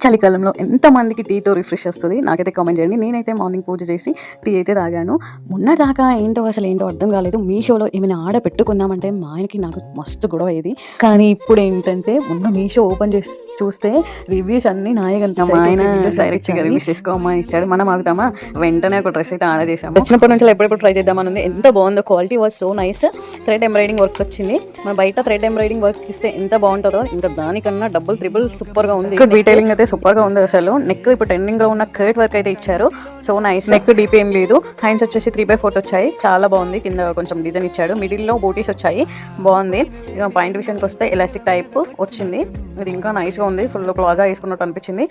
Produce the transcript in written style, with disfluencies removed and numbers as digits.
చలికాలంలో ఎంతమందికి టీతో రిఫ్రెష్ వస్తుంది నాకైతే కామెంట్ చేయండి. నేనైతే మార్నింగ్ పూజ చేసి టీ అయితే తాగాను. మొన్నటిదాకా ఏంటో అర్థం కాలేదు. మీషోలో ఏమైనా ఆర్డర్ పెట్టుకుందామంటే మా ఆయనకి నాకు మస్తు గొడవ అయ్యేది. కానీ ఇప్పుడు ఏంటంటే మొన్న మీషో ఓపెన్ చేసి చూస్తే రివ్యూస్ అన్ని నాయే కనిపించాయి. మా ఆయన డైరెక్ట్గా రివ్యూస్ తీసుకోమని ఇచ్చాడు. మనం ఆగుతామా, వెంటనే ఒక డ్రెస్ అయితే ఆర్డర్ చేసాము. వచ్చినప్పటి నుంచి ఎప్పుడెప్పుడు ట్రై చేద్దామని ఉంది. ఎంత బాగుందో, quality was so nice. Thread embroidering work వచ్చింది. మన బయట థ్రెడ్ ఎంబ్రాయిడింగ్ వర్క్ ఇస్తే ఎంత బాగుంటుందో ఇంకా దానికన్నా డబుల్ త్రిబుల్ సూపర్గా ఉంది. డీటెయిలింగ్ అయితే సూపర్ గా ఉంది. అసలు నెక్ ఇప్పుడు ట్రెండింగ్ లో ఉన్న కర్ట్ వర్క్ అయితే ఇచ్చారు. So nice. నెక్ డీప్ ఏం లేదు. హ్యాండ్స్ వచ్చేసి 3/4 వచ్చాయి. చాలా బాగుంది. కింద కొంచెం డిజైన్ ఇచ్చాడు. మిడిల్ లో బూటీస్ వచ్చాయి. బాగుంది. ఇక పాయింట్ విషయానికి వస్తే ఎలాస్టిక్ టైప్ వచ్చింది. ఇది ఇంకా నైస్ గా ఉంది. ఫుల్ ప్లాజా వేసుకున్నట్టు అనిపించింది.